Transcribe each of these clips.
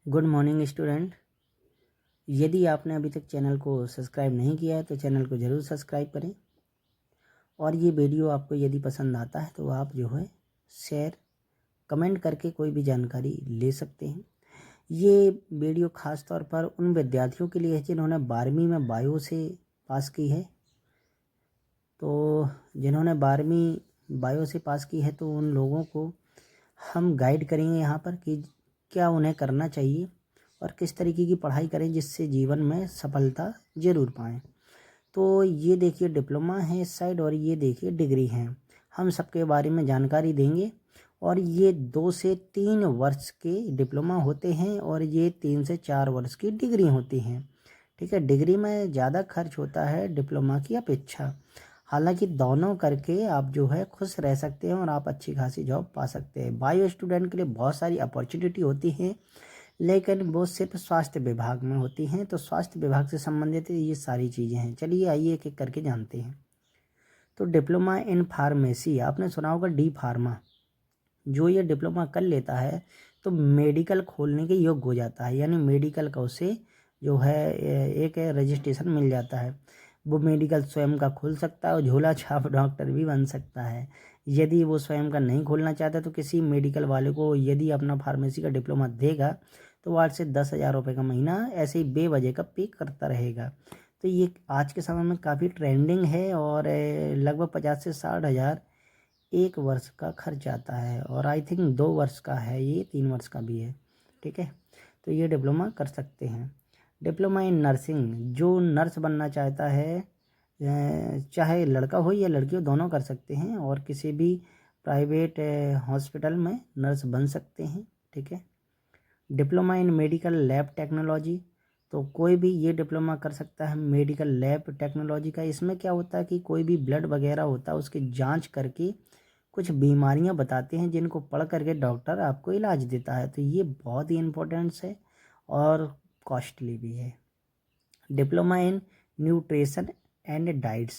Good morning student. यदि आपने अभी तक चैनल को सब्सक्राइब नहीं किया है तो चैनल को ज़रूर सब्सक्राइब करें। और ये वीडियो आपको यदि पसंद आता है तो आप जो है शेयर कमेंट करके कोई भी जानकारी ले सकते हैं। ये वीडियो ख़ास तौर पर उन विद्यार्थियों के लिए है जिन्होंने 12वीं में बायो से पास की है। तो जिन्होंने 12वीं बायो से पास की है तो उन लोगों को हम गाइड करेंगे यहाँ पर कि क्या उन्हें करना चाहिए और किस तरीके की पढ़ाई करें जिससे जीवन में सफलता ज़रूर पाएँ। तो ये देखिए डिप्लोमा है इस साइड और ये देखिए डिग्री है। हम सबके बारे में जानकारी देंगे। और ये 2 से 3 वर्ष के डिप्लोमा होते हैं और ये 3 से 4 वर्ष की डिग्री होती हैं। ठीक है, डिग्री में ज़्यादा खर्च होता है डिप्लोमा की अपेक्षा। हालांकि दोनों करके आप जो है खुश रह सकते हैं और आप अच्छी खासी जॉब पा सकते हैं। बायो स्टूडेंट के लिए बहुत सारी अपॉर्चुनिटी होती हैं, लेकिन वो सिर्फ स्वास्थ्य विभाग में होती हैं। तो स्वास्थ्य विभाग से संबंधित ये सारी चीज़ें हैं। चलिए आइए एक एक करके जानते हैं। तो डिप्लोमा इन फार्मेसी, आपने सुना होगा डी फार्मा। जो ये डिप्लोमा कर लेता है तो मेडिकल खोलने के योग्य हो जाता है, यानी मेडिकल का उसे जो है एक रजिस्ट्रेशन मिल जाता है। वो मेडिकल स्वयं का खोल सकता है और झोला छाप डॉक्टर भी बन सकता है। यदि वो स्वयं का नहीं खोलना चाहता तो किसी मेडिकल वाले को यदि अपना फार्मेसी का डिप्लोमा देगा तो वो 8 से 10,000 रुपये का महीना ऐसे ही बेवजह का पे करता रहेगा। तो ये आज के समय में काफ़ी ट्रेंडिंग है और लगभग 50 से 60,000 1 वर्ष का खर्च आता है। और आई थिंक 2 वर्ष का है, ये 3 वर्ष का भी है। ठीक है, तो ये डिप्लोमा कर सकते हैं। डिप्लोमा इन नर्सिंग, जो नर्स बनना चाहता है चाहे लड़का हो या लड़की हो दोनों कर सकते हैं और किसी भी प्राइवेट हॉस्पिटल में नर्स बन सकते हैं। ठीक है, diploma in medical lab technology, तो कोई भी ये डिप्लोमा कर सकता है मेडिकल लैब टेक्नोलॉजी का। इसमें क्या होता है कि कोई भी ब्लड वगैरह होता है उसकी जांच करके कुछ बीमारियां बताते हैं जिनको पढ़ करके डॉक्टर आपको इलाज देता है। तो ये बहुत ही इम्पोर्टेंट्स है और कॉस्टली भी है। Diploma in nutrition and diets,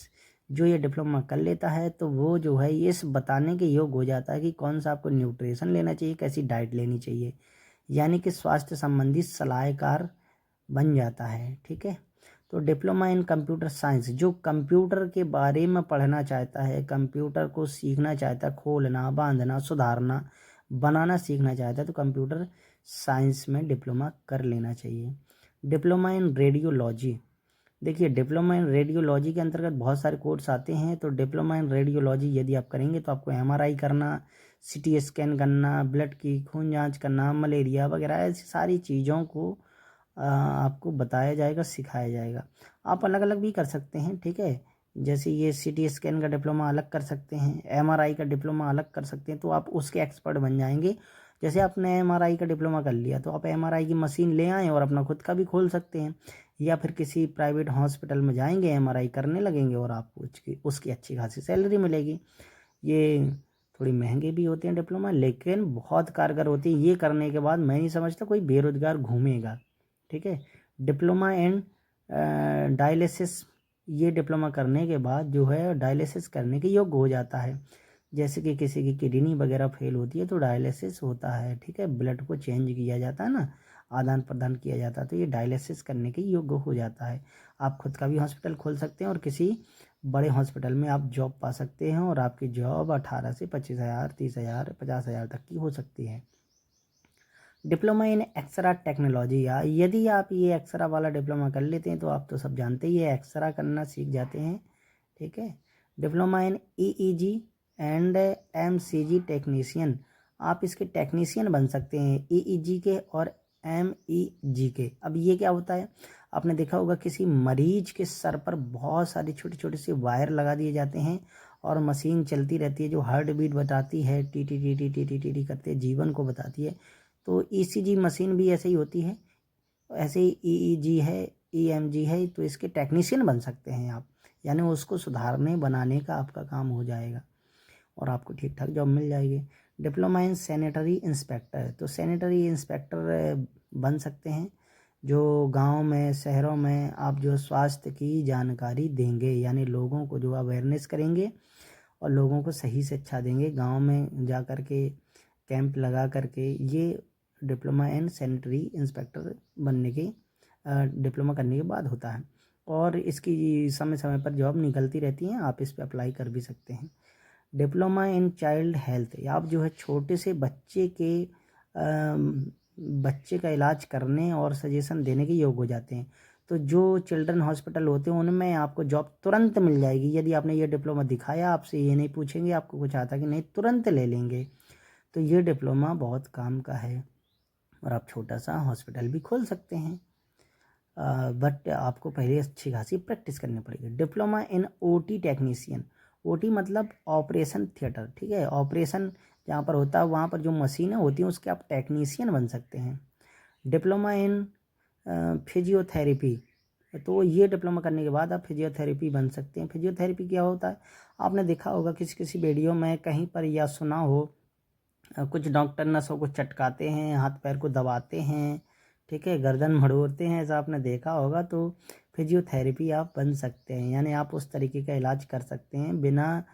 जो ये डिप्लोमा कर लेता है तो वो जो है इस बताने के योग्य हो जाता है कि कौन सा आपको न्यूट्रिशन लेना चाहिए, कैसी डाइट लेनी चाहिए, यानी कि स्वास्थ्य संबंधी सलाहकार बन जाता है। ठीक है, तो डिप्लोमा इन कंप्यूटर साइंस, जो कंप्यूटर के बारे में पढ़ना चाहता है, कंप्यूटर को सीखना चाहता है, खोलना बांधना सुधारना बनाना सीखना चाहता है तो कंप्यूटर साइंस में डिप्लोमा कर लेना चाहिए। डिप्लोमा इन रेडियोलॉजी, देखिए डिप्लोमा इन रेडियोलॉजी के अंतर्गत बहुत सारे कोर्स आते हैं। तो डिप्लोमा इन रेडियोलॉजी यदि आप करेंगे तो आपको एमआरआई करना, सीटी स्कैन करना, ब्लड की खून जांच करना, मलेरिया वगैरह ऐसी सारी चीज़ों को आपको बताया जाएगा, सिखाया जाएगा। आप अलग अलग भी कर सकते हैं। ठीक है, जैसे ये सीटी स्कैन का डिप्लोमा अलग कर सकते हैं, एमआरआई का डिप्लोमा अलग कर सकते हैं, तो आप उसके एक्सपर्ट बन जाएंगे। जैसे आपने एमआरआई का डिप्लोमा कर लिया तो आप एमआरआई की मशीन ले आएँ और अपना खुद का भी खोल सकते हैं, या फिर किसी प्राइवेट हॉस्पिटल में जाएंगे एमआरआई करने लगेंगे और आपको उसकी अच्छी खासी सैलरी मिलेगी। ये थोड़ी महंगे भी होते हैं डिप्लोमा, लेकिन बहुत कारगर होती है। ये करने के बाद मैं नहीं समझता कोई बेरोजगार घूमेगा। ठीक है, डिप्लोमा इन डायलिसिस, ये डिप्लोमा करने के बाद जो है डायलिसिस करने के योग्य हो जाता है। जैसे कि किसी की किडनी वगैरह फेल होती है तो डायलिसिस होता है। ठीक है, ब्लड को चेंज किया जाता है ना, आदान प्रदान किया जाता है, तो ये डायलिसिस करने के योग्य हो जाता है। आप खुद का भी हॉस्पिटल खोल सकते हैं और किसी बड़े हॉस्पिटल में आप जॉब पा सकते हैं और आपकी जॉब 18 से 25,000 30,000 50,000 तक की हो सकती है। डिप्लोमा इन एक्सरा टेक्नोलॉजी, या यदि आप ये एक्सरा वाला डिप्लोमा कर लेते हैं तो आप तो सब जानते ही है, एक्सरा करना सीख जाते हैं। ठीक है, diploma in EEG and MCG technician, आप इसके टेक्नीशियन बन सकते हैं ईईजी के और एमईजी के। अब ये क्या होता है, आपने देखा होगा किसी मरीज के सर पर बहुत सारी छोटी छोटी सी वायर लगा दिए जाते हैं और मशीन चलती रहती है जो हार्ट बीट बताती है, T T T T T T T T करते जीवन को बताती है। तो ईसीजी मशीन भी ऐसे ही होती है, ऐसे ही ईईजी है, ईएमजी है, तो इसके टेक्नीशियन बन सकते हैं आप, यानी उसको सुधारने बनाने का आपका काम हो जाएगा और आपको ठीक ठाक जॉब मिल जाएगी। डिप्लोमा इन सैनिटरी इंस्पेक्टर, तो सैनिटरी इंस्पेक्टर बन सकते हैं, जो गांव में शहरों में आप जो स्वास्थ्य की जानकारी देंगे, यानी लोगों को जो अवेयरनेस करेंगे और लोगों को सही शिक्षा देंगे। गांव में जा कर के कैंप लगा करके ये डिप्लोमा इन सैनिटरी इंस्पेक्टर बनने के डिप्लोमा करने के बाद होता है, और इसकी समय समय पर जॉब निकलती रहती हैं, आप इस पर अप्लाई कर भी सकते हैं। डिप्लोमा इन चाइल्ड हेल्थ, आप जो है छोटे से बच्चे का इलाज करने और सजेशन देने के योग्य हो जाते हैं। तो जो चिल्ड्रन हॉस्पिटल होते हैं उनमें आपको जॉब तुरंत मिल जाएगी। यदि आपने ये डिप्लोमा दिखाया, आपसे ये नहीं पूछेंगे आपको कुछ आता कि नहीं, तुरंत ले लेंगे। तो ये डिप्लोमा बहुत काम का है, और आप छोटा सा हॉस्पिटल भी खोल सकते हैं, बट आपको पहले अच्छी खासी प्रैक्टिस करनी पड़ेगी। Diploma in OT technician, OT मतलब ऑपरेशन थिएटर, ठीक है, ऑपरेशन जहाँ पर होता है वहाँ पर जो मशीनें होती हैं उसके आप टेक्नीशियन बन सकते हैं। डिप्लोमा इन फिजियोथेरेपी, तो ये डिप्लोमा करने के बाद आप फिजियोथेरेपी बन सकते हैं। फिजियोथेरेपी क्या होता है, आपने देखा होगा किसी किसी वीडियो में कहीं पर, या सुना हो, कुछ डॉक्टर नसों को चटकाते हैं, हाथ पैर को दबाते हैं, ठीक है, गर्दन मड़ोड़ते हैं, ऐसा आपने देखा होगा। तो फिजियोथेरेपी आप बन सकते हैं, यानी आप उस तरीके का इलाज कर सकते हैं, बिना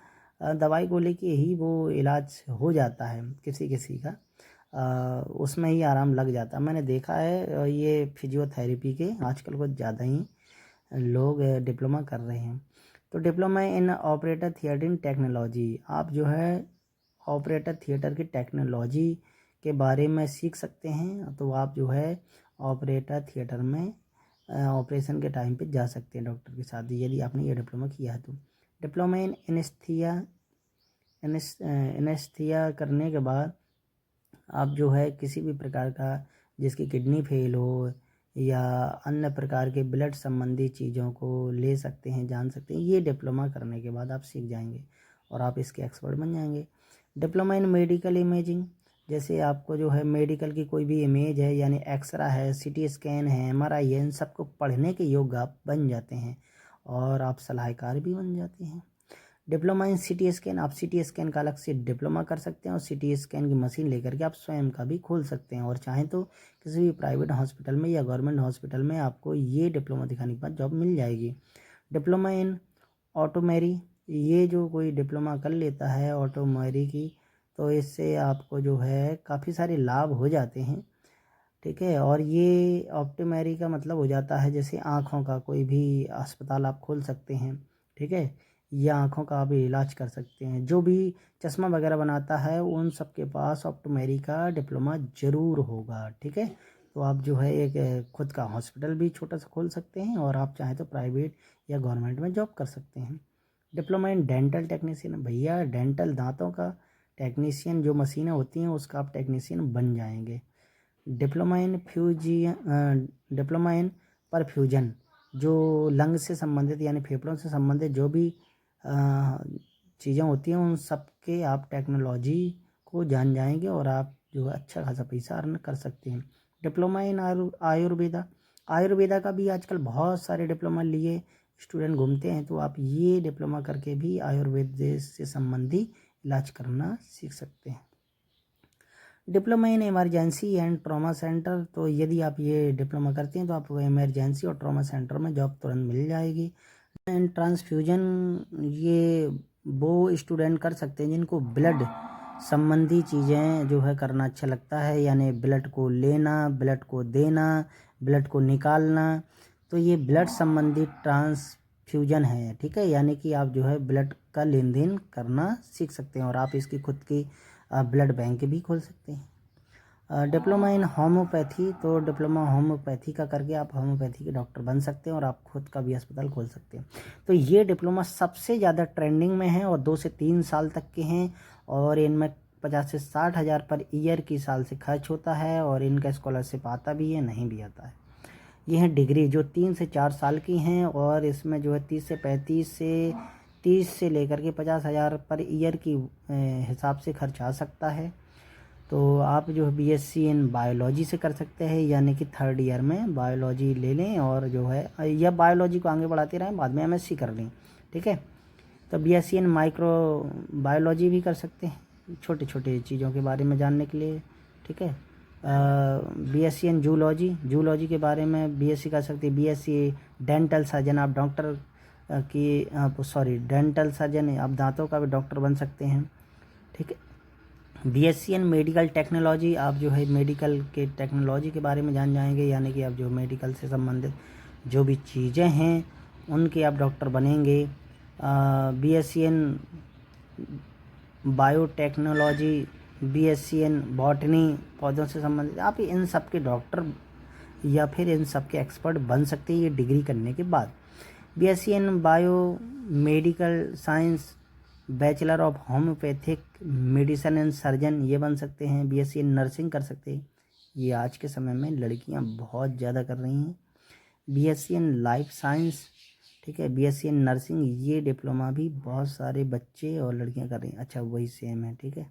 दवाई गोली के ही वो इलाज हो जाता है किसी किसी का, उसमें ही आराम लग जाता है। मैंने देखा है ये फिजियोथेरेपी के आजकल कुछ ज़्यादा ही लोग डिप्लोमा कर रहे हैं। तो diploma in operator theatre in technology, आप जो है ऑपरेटर थिएटर की टेक्नोलॉजी के बारे में सीख सकते हैं। तो आप जो है ऑपरेटर थिएटर में ऑपरेशन के टाइम पे जा सकते हैं डॉक्टर के साथ, यदि आपने ये डिप्लोमा किया है तो। डिप्लोमा इन एनेस्थीसिया करने के बाद आप जो है किसी भी प्रकार का, जिसकी किडनी फेल हो या अन्य प्रकार के ब्लड संबंधी चीज़ों को ले सकते हैं, जान सकते हैं। ये डिप्लोमा करने के बाद आप सीख जाएंगे और आप इसके एक्सपर्ट बन जाएंगे। डिप्लोमा इन मेडिकल इमेजिंग, जैसे आपको जो है मेडिकल की कोई भी इमेज है, यानी एक्सरा है, सीटी स्कैन है, एमआरआई है, इन सबको पढ़ने के योग्य आप बन जाते हैं, और आप सलाहकार भी बन जाते हैं। डिप्लोमा इन सिटी स्कैन, आप सिटी स्कैन का अलग से डिप्लोमा कर सकते हैं, और सिटी स्कैन की मशीन लेकर के आप स्वयं का भी खोल सकते हैं, और चाहें तो किसी भी प्राइवेट हॉस्पिटल में या गवर्नमेंट हॉस्पिटल में आपको ये डिप्लोमा दिखाने के बाद जॉब मिल जाएगी। डिप्लोमा इन ऑटोमेरी, ये जो कोई डिप्लोमा कर लेता है ऑटोमेरी की, तो इससे आपको जो है काफ़ी सारे लाभ हो जाते हैं, ठीक है। और ये ऑप्टोमेरी का मतलब हो जाता है जैसे आँखों का कोई भी अस्पताल आप खोल सकते हैं, ठीक है, या आँखों का भी इलाज कर सकते हैं। जो भी चश्मा वगैरह बनाता है उन सब के पास ऑप्टोमेरी का डिप्लोमा ज़रूर होगा, ठीक है। तो आप जो है एक खुद का हॉस्पिटल भी छोटा सा खोल सकते हैं, और आप चाहें तो प्राइवेट या गवर्नमेंट में जॉब कर सकते हैं। डिप्लोमा इन डेंटल टेक्नीशियन, भैया डेंटल दांतों का टेक्नीशियन, जो मशीनें होती हैं उसका आप टेक्नीशियन बन जाएंगे। डिप्लोमा इन परफ्यूजन, जो लंग से संबंधित यानी फेफड़ों से संबंधित जो भी चीज़ें होती हैं उन सब के आप टेक्नोलॉजी को जान जाएंगे, और आप जो है अच्छा खासा पैसा अर्न कर सकते हैं। डिप्लोमा इन आयुर्वेदा, आयुर्वेदा का भी आजकल बहुत सारे डिप्लोमा लिए स्टूडेंट घूमते हैं, तो आप ये डिप्लोमा करके भी आयुर्वेद से संबंधी इलाज करना सीख सकते हैं। Diploma in emergency and trauma centre, तो यदि आप ये डिप्लोमा करते हैं तो आपको इमरजेंसी और ट्रॉमा सेंटर में जॉब तुरंत मिल जाएगी। एंड ट्रांसफ्यूजन, ये वो स्टूडेंट कर सकते हैं जिनको ब्लड संबंधी चीज़ें जो है करना अच्छा लगता है, यानी ब्लड को लेना, ब्लड को देना, ब्लड को निकालना, तो ये ब्लड संबंधी ट्रांसफ्यूजन है, ठीक है। यानी कि आप जो है ब्लड का लेन देन करना सीख सकते हैं, और आप इसकी खुद की ब्लड बैंक भी खोल सकते हैं। डिप्लोमा इन होम्योपैथी, तो डिप्लोमा होम्योपैथी का करके आप होम्योपैथी के डॉक्टर बन सकते हैं, और आप खुद का भी अस्पताल खोल सकते हैं। तो ये डिप्लोमा सबसे ज़्यादा ट्रेंडिंग में है, और 2 से 3 साल तक के हैं, और इनमें 50 से 60 हज़ार पर ईयर की साल से खर्च होता है, और इनका स्कॉलरशिप आता भी है, नहीं भी आता है। ये हैं डिग्री जो 3 से 4 साल की हैं, और इसमें जो है 30 से लेकर के 50 हज़ार पर ईयर की हिसाब से खर्च आ सकता है। तो आप जो है बीएससी इन बायोलॉजी से कर सकते हैं, यानी कि 3rd ईयर में बायोलॉजी ले लें, और जो है या बायोलॉजी को आगे बढ़ाते रहें, बाद में एमएससी कर लें, ठीक है। तो बीएससी इन माइक्रो बायोलॉजी भी कर सकते हैं, छोटे छोटे चीज़ों के बारे में जानने के लिए, ठीक है। बीएससी इन जूलॉजी के बारे में बीएससी कर सकते हैं। बीएससी डेंटल सर्जन, आप डॉक्टर डेंटल सर्जन, आप दांतों का भी डॉक्टर बन सकते हैं, ठीक है। बीएससी इन मेडिकल टेक्नोलॉजी, आप जो है मेडिकल के टेक्नोलॉजी के बारे में जान जाएंगे, यानी कि आप जो मेडिकल से संबंधित जो भी चीज़ें हैं उनके आप डॉक्टर बनेंगे। BSc in biotechnology, BSc in botany, पौधों से संबंधित, आप इन सब के डॉक्टर या फिर इन सब के एक्सपर्ट बन सकते हैं ये डिग्री करने के बाद। BSc in bio medical science, bachelor of homeopathic medicine and surgeon ये बन सकते हैं। बीएससी इन नर्सिंग कर सकते हैं, ये आज के समय में लड़कियां बहुत ज़्यादा कर रही हैं। बीएससी इन लाइफ साइंस, ठीक है, बीएससी इन नर्सिंग, ये डिप्लोमा भी बहुत सारे बच्चे और लड़कियां कर रही हैं। अच्छा वही सेम है, ठीक है।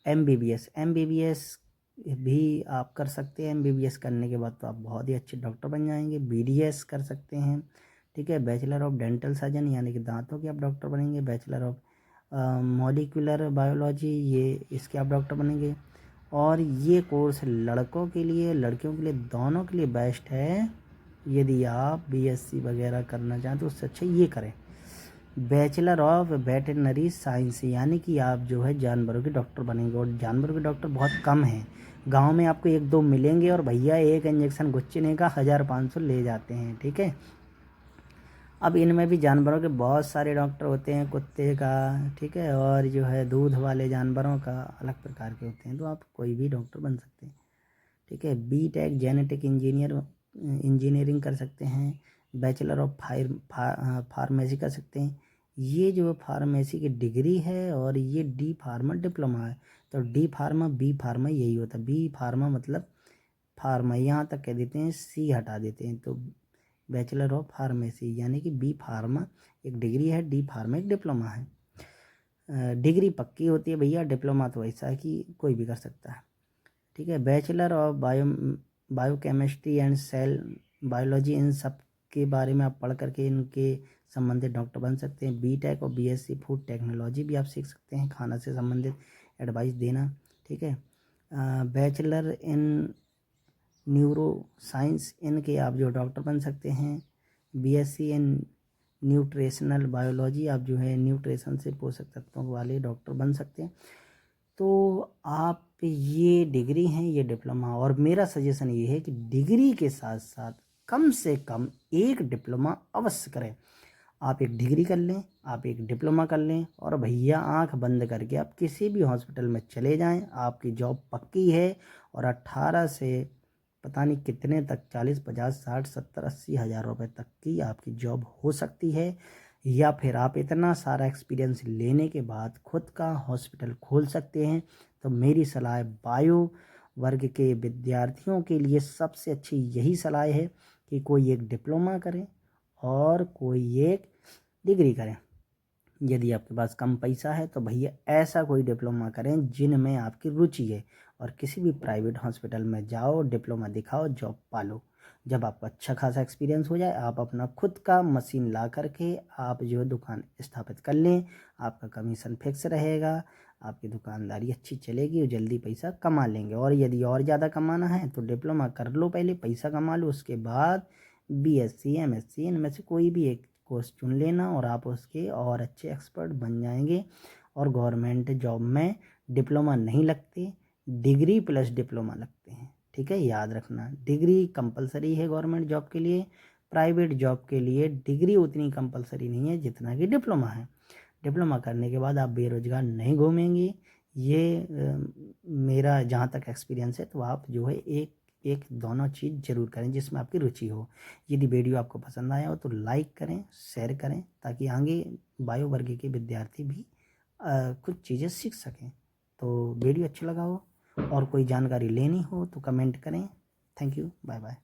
एमबीबीएस भी आप कर सकते हैं। एमबीबीएस करने के बाद तो आप बहुत ही अच्छे डॉक्टर बन जाएंगे। बीडीएस कर सकते हैं, ठीक है, बैचलर ऑफ डेंटल सर्जन, यानी कि दांतों के आप डॉक्टर बनेंगे। बैचलर ऑफ मॉलिक्यूलर बायोलॉजी, ये इसके आप डॉक्टर बनेंगे। और ये कोर्स लड़कों के लिए लड़कियों के लिए दोनों के लिए बेस्ट है। यदि आप बीएससी वगैरह करना चाहें तो उससे अच्छा ये करें, बैचलर ऑफ वेटरनरी साइंस, यानी कि आप जो है जानवरों के डॉक्टर बनेंगे। और जानवरों के डॉक्टर बहुत कम हैं, गांव में आपको एक दो मिलेंगे और भैया एक इंजेक्शन गुच्चने का 1500 ले जाते हैं, ठीक है। अब इनमें भी जानवरों के बहुत सारे डॉक्टर होते हैं, कुत्ते का, ठीक है, और जो है दूध वाले जानवरों का अलग प्रकार के होते हैं, तो आप कोई भी डॉक्टर बन सकते हैं, ठीक है। बीटेक जेनेटिक इंजीनियरिंग कर सकते हैं। बैचलर ऑफ फार्मेसी कर सकते हैं। ये जो फार्मेसी की डिग्री है और ये डी फार्मा डिप्लोमा है। तो डी फार्मा बी फार्मा यही होता है। बी फार्मा मतलब फार्मा, यहाँ तक कह देते हैं, सी हटा देते हैं, तो बैचलर ऑफ फार्मेसी, यानी कि बी फार्मा एक डिग्री है, डी फार्मा एक डिप्लोमा है। डिग्री पक्की होती है भैया, डिप्लोमा तो ऐसा है कि कोई भी कर सकता है, ठीक है। Bachelor of biochemistry and cell biology, इन सब के बारे में आप पढ़ करके इनके संबंधित डॉक्टर बन सकते हैं। बीटेक और बीएससी फूड टेक्नोलॉजी भी आप सीख सकते हैं, खाना से संबंधित एडवाइस देना, ठीक है। बैचलर इन न्यूरो साइंस, इनके आप जो डॉक्टर बन सकते हैं। बीएससी इन न्यूट्रिशनल बायोलॉजी, आप जो है न्यूट्रिशन से पोषक तत्वों वाले डॉक्टर बन सकते हैं। तो आप ये डिग्री हैं, ये डिप्लोमा, और मेरा सजेशन ये है कि डिग्री के साथ साथ कम से कम एक डिप्लोमा अवश्य करें। आप एक डिग्री कर लें, आप एक डिप्लोमा कर लें, और भैया आंख बंद करके आप किसी भी हॉस्पिटल में चले जाएं, आपकी जॉब पक्की है। और 18 से पता नहीं कितने तक, 40 50 60 70 80 हज़ार रुपये तक की आपकी जॉब हो सकती है। या फिर आप इतना सारा एक्सपीरियंस लेने के बाद खुद का हॉस्पिटल खोल सकते हैं। तो मेरी सलाह बायो वर्ग के विद्यार्थियों के लिए सबसे अच्छी यही सलाह है कि कोई एक डिप्लोमा करें और कोई एक डिग्री करें। यदि आपके पास कम पैसा है तो भैया ऐसा कोई डिप्लोमा करें जिनमें आपकी रुचि है, और किसी भी प्राइवेट हॉस्पिटल में जाओ, डिप्लोमा दिखाओ, जॉब पालो। जब आपको अच्छा खासा एक्सपीरियंस हो जाए, आप अपना खुद का मशीन ला करके आप जो है दुकान स्थापित कर लें, आपका कमीशन फिक्स रहेगा, आपकी दुकानदारी अच्छी चलेगी और जल्दी पैसा कमा लेंगे। और यदि और ज़्यादा कमाना है तो डिप्लोमा कर लो, पहले पैसा कमा लो, उसके बाद बीएससी एमएससी इनमें से कोई भी एक कोर्स चुन लेना और आप उसके और अच्छे एक्सपर्ट बन जाएंगे। और गवर्नमेंट जॉब में डिप्लोमा नहीं लगते, डिग्री प्लस डिप्लोमा लगते हैं, ठीक है, याद रखना। डिग्री कंपलसरी है गवर्नमेंट जॉब के लिए, प्राइवेट जॉब के लिए डिग्री उतनी कंपलसरी नहीं है जितना कि डिप्लोमा है। डिप्लोमा करने के बाद आप बेरोजगार नहीं घूमेंगे, ये मेरा जहाँ तक एक्सपीरियंस है। तो आप जो है एक एक दोनों चीज़ जरूर करें जिसमें आपकी रुचि हो। यदि वीडियो आपको पसंद आया हो तो लाइक करें, शेयर करें, ताकि आगे बायो वर्ग के विद्यार्थी भी कुछ चीज़ें सीख सकें। तो वीडियो अच्छा लगा हो और कोई जानकारी लेनी हो तो कमेंट करें। Thank you, bye bye.